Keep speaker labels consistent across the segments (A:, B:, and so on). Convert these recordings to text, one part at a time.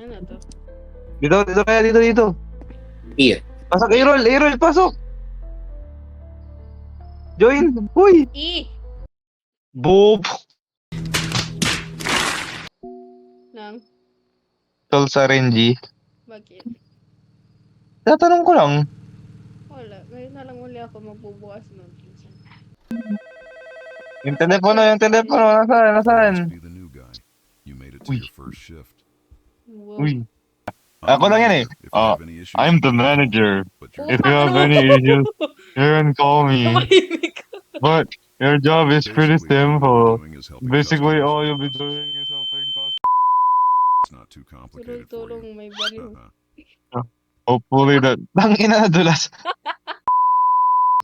A: Ano to?
B: Dito kaya, dito.
C: Iya.
B: Pasok, Errol, pasok! Join! Uy! Bob!
A: Nang?
B: Tol sa Renji.
A: Bakit?
B: Tatanong ko lang.
A: Wala. Ngayon na lang uli ako magbubukas ng pinsan.
B: Yung telepono, nasaan?
D: Be the new guy. You made it to
B: Uy.
D: your first shift.
A: Wow.
B: Uy. Ako lang yan eh.
D: If you have any issues,
B: I'm the manager.
D: but
B: If you have any issues, you can call me.
A: Tumahimik ka.
B: But your job is pretty simple. Basically,
D: customers.
B: all you'll be doing is helping customers.
D: It's not too complicated for you.
A: Tulong may baliw.
B: Hopefully that... Tangina na dulas.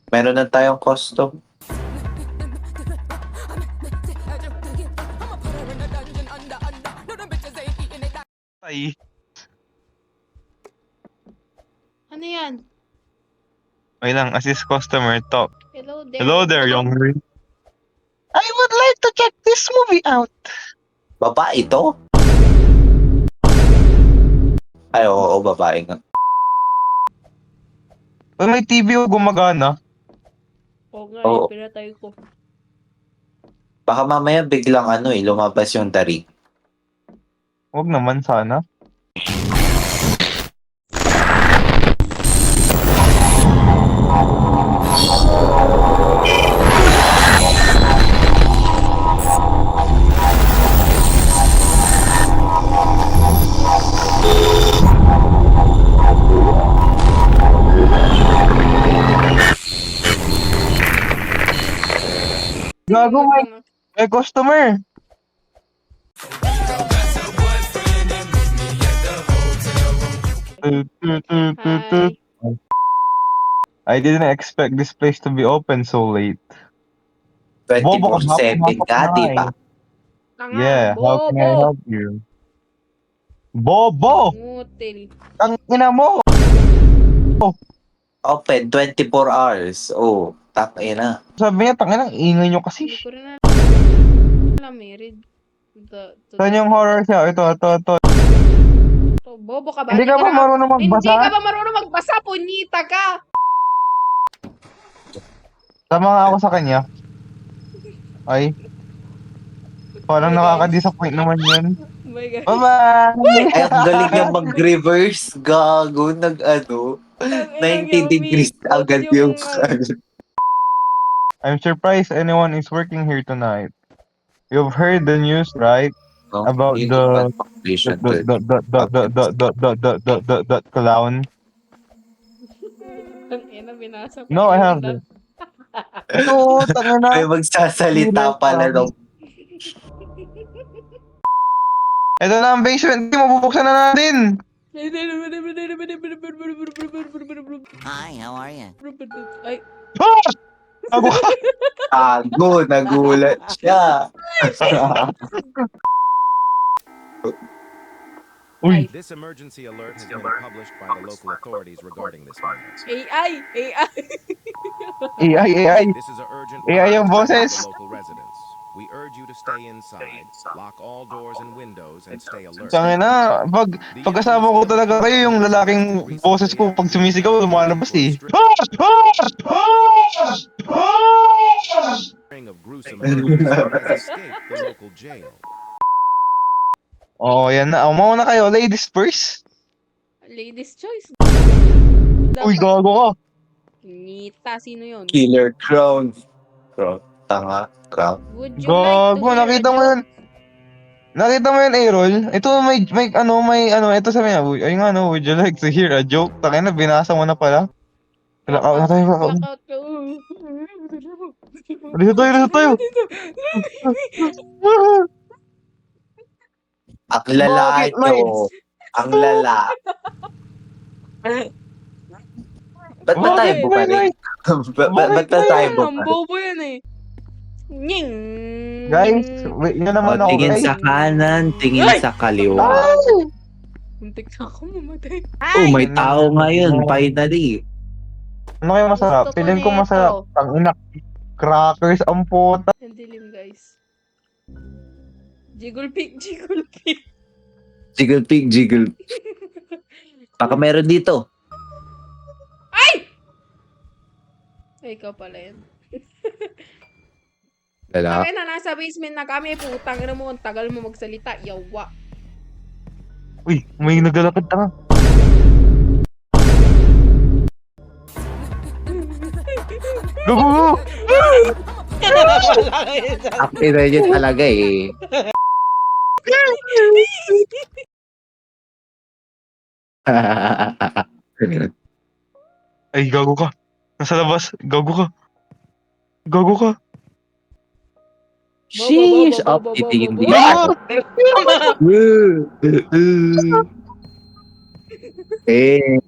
C: Meron na tayong custom.
B: Ay.
A: Ano yan?
B: Wait lang, assist customer, top.
A: Hello there.
B: Hello there, young lady. I would like to check this movie out.
C: Babae to? Ay, oo, babae nga.
B: May TV o gumagana?
A: Oo nga,
C: Oo.
A: pinatay ko.
C: Baka mamaya biglang lumabas yung dari.
B: Huwag naman sana. Gago, may customer.
A: Hi.
B: I didn't expect this place to be open so late. Bobo ka ba?
C: 24/7 ka, di ba?
A: Tanga,
B: Yeah, how can I
A: bobo.
B: help you? Bobo!
A: Ngutil.
B: Ang ina mo!
C: Open 24 hours. Oh, takina.
B: Sabi niya, tangina, ang ingay nyo kasi.
A: Hindi ko rin alam eh. Read
B: Saan yung horror siya? Ito.
A: to. Bobo ka ba?
B: Hindi ka ba marunong
A: Hindi
B: magbasa?
A: ka ba marunong magbasa? Punyita ka!
B: Tama nga ako sa kanya. Ay. Parang nakaka-disappoint naman yun.
A: Oh my God.
B: Bye-bye!
C: Ay, ang galing niya mag-reverse. Gago, 90 degrees agad yung
B: I'm surprised anyone is working here tonight. You've heard the news, right? About the clown.
A: Ang ina, binasa ko.
B: No, I haven't. Ito, tangina.
C: May magsasalita pala nung
B: Ito na ang basement. Mabubuksan na natin.
E: Hi, how are you?
A: Ay,
B: Ako ka.
C: tago, nagulat siya.
B: Uy.
F: This emergency alert has been published by the local authorities regarding this matter.
A: AI!
B: AI.
F: This is an urgent
B: AI yung
F: warning to
B: boses.
F: the local residents. We urge you to stay inside, lock all doors and windows, and stay alert.
B: Tangina, pagkasama ko talaga kayo, yung lalaking boses ko pag sumisigaw, lumalabas eh.
F: String of gruesome murders has escaped the local jail.
B: Oh, yan na. Mauna kayo, ladies first.
A: Ladies choice.
B: Uy, gago ka.
A: Nita, sino yun?
C: Killer Crown. Tanga, Crown.
A: Would you like to
B: Gago,
A: hear
B: nakita
A: a
B: mo yun.
A: joke?
B: Nakita mo yun, Aaron? Ito may ito sabi niya, ay nga would you like to hear a joke? Tangina, binasa mo na pala. Blackout na tayo.
A: Blackout ka.
B: Dito tayo.
C: Ang lala
B: Bakit, Mike?
C: nyo. Ang lala. Ba't ba tayo
B: Bakit,
C: bumalik? Ba't ba tayo
A: Ang
C: bumalik?
A: bobo yan eh. Nying!
B: Guys, wait nyo naman ako,
C: Tingin
B: guys.
C: sa kanan, tingin sa kaliwa.
A: Muntik na ako mamatay.
C: Oh, may tao ngayon, finally.
B: Ano kayo masarap?
A: Gusto ko
B: Feeling ko
A: nito.
B: masarap. Tangina, crackers ang puta.
A: Ang dilim, guys. Jiggle pig.
C: Jiggle pig, jiggle. Baka meron dito.
A: Ay, ikaw pala yun.
C: Lala.
A: Tangin na, nasa basement na kami. Putang ina mo, ang tagal mo magsalita. Yawa.
B: Uy, may nagalakad tanga. Go, go, go!
C: Akin na yun talaga eh.
B: Ay, gago ka. Nasa labas. Gago ka. Gago ka.
C: Sheesh! Up, hindi.
B: Gago!
C: Eh,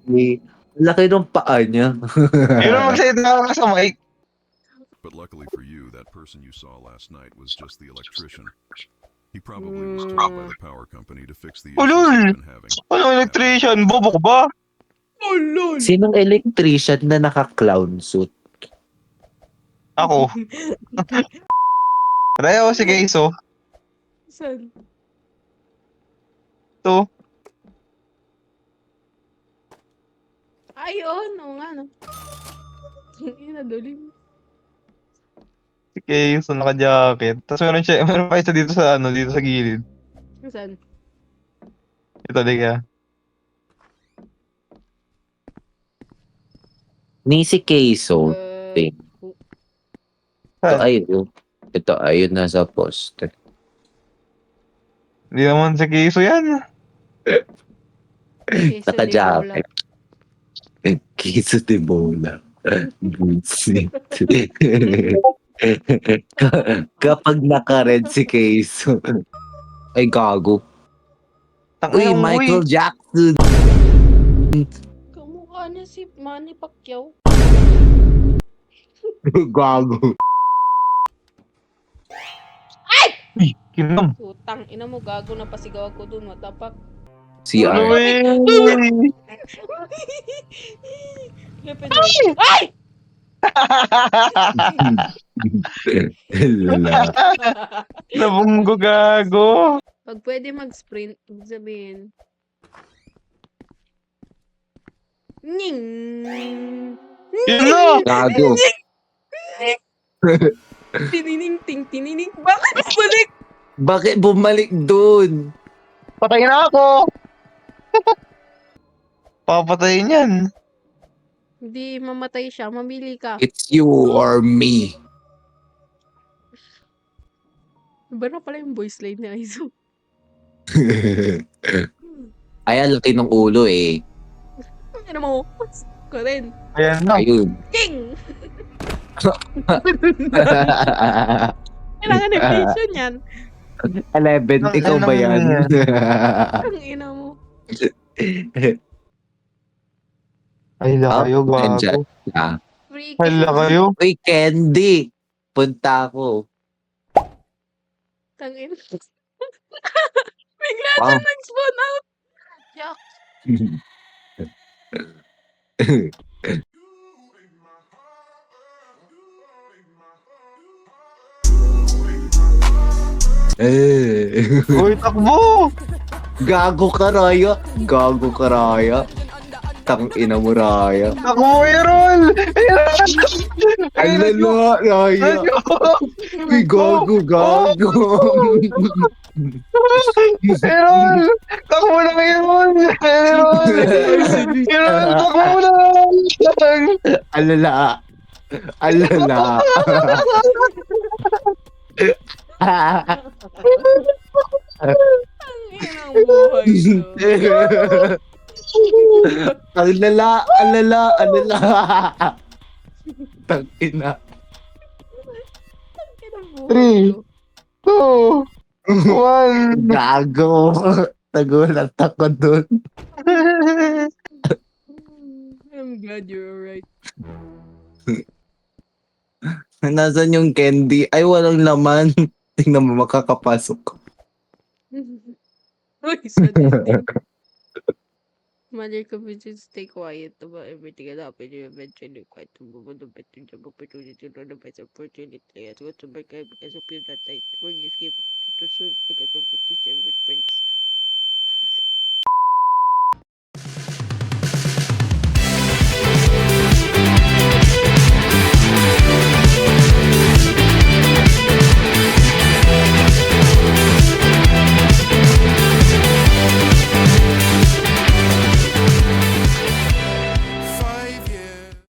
C: laki ng paa niya.
B: Yun ang magsalita ka sa mic.
D: But luckily for you, that person you saw last night was just the electrician. He probably was told by the power company to fix the issues
B: Ulul!
D: he's been having.
B: Ano, electrician? Bobo ka ba?
A: Oh, lol.
C: Sinong electrician na naka-clown suit?
B: Ako. Reo, si Keiso.
A: Saan?
B: Ito.
A: Ayun, oo nga, no. Ina, dulim.
B: Si Keiso, naka-jacket. Tapos meron pa isa dito sa, dito sa gilid.
A: Saan?
B: Ito, liga.
C: Ni si Keiso. Thing. Ito ayun. Ito ayun nasa poste.
B: Hindi naman si Keiso yan.
C: Naka-jacket. Keiso de bola. Bullshit. Kapag naka-red si Keiso. Ay, gago. Uy,
B: Tangina mo,
C: Michael Jackson.
A: Kamukha na si Manny Pacquiao.
C: Gago.
B: Uy, kinam.
A: Putang ina mo, gago na pasigaw ako dun. What the fuck?
C: Si Ar.
B: Uy!
A: Lepin mo. Ay!
C: Lala.
B: Nabunggo gago.
A: Pag pwede mag-sprint, ibig sabihin. Nying!
B: Yun na!
C: Gago.
A: Tinining, ting, tinining. Bakit balik?
C: Bakit bumalik dun?
B: Patayin na ako! Papatayin yan.
A: Hindi mamatay siya. Mamili ka.
C: It's you or me.
A: Iba na pala yung voice line ni Aizo.
C: Ay, ang laki ng ulo eh.
A: Ano mo? Ko rin.
B: Ayan na.
C: Ayun.
A: King! Kailangan inflation yan.
C: 11, ikaw ba yan?
A: Ang ina mo.
B: Ay, kayo,
C: Nandyan
B: gago.
C: ka.
A: Freaking.
B: Hala kayo.
C: Uy, Candy! Punta ako.
A: Tangin. Bigla
C: Wow.
A: siya nag-spawn out. Yak.
B: Uy, takbo!
C: Gago ka, Raya. Gago ka, Raya. Tang ina mo, Raya.
B: Takbo, Errol!
C: Ay, lala, Raya. Uy, gago, gago.
B: Errol! Takbo lang, Errol! Errol! Errol, takbo lang!
C: Alala. Alala.
A: Ang ina ang buhay to.
C: Alala, alala, alala. Tang ina.
A: Ang ina ang buhay
B: Three.
A: to.
B: 2, 1.
C: Gago. Nagulat ako dun.
A: I'm glad you're alright.
C: Nasaan yung candy? Ay, walang laman. Tingnan mo, makakapasok.
A: Uy, sa dinding. Mother could we just stay quiet about everything that happened. You eventually quite to move on the better job opportunity to run the best opportunity. As what to make because of you that I were you escape too soon because of the teacher with friends.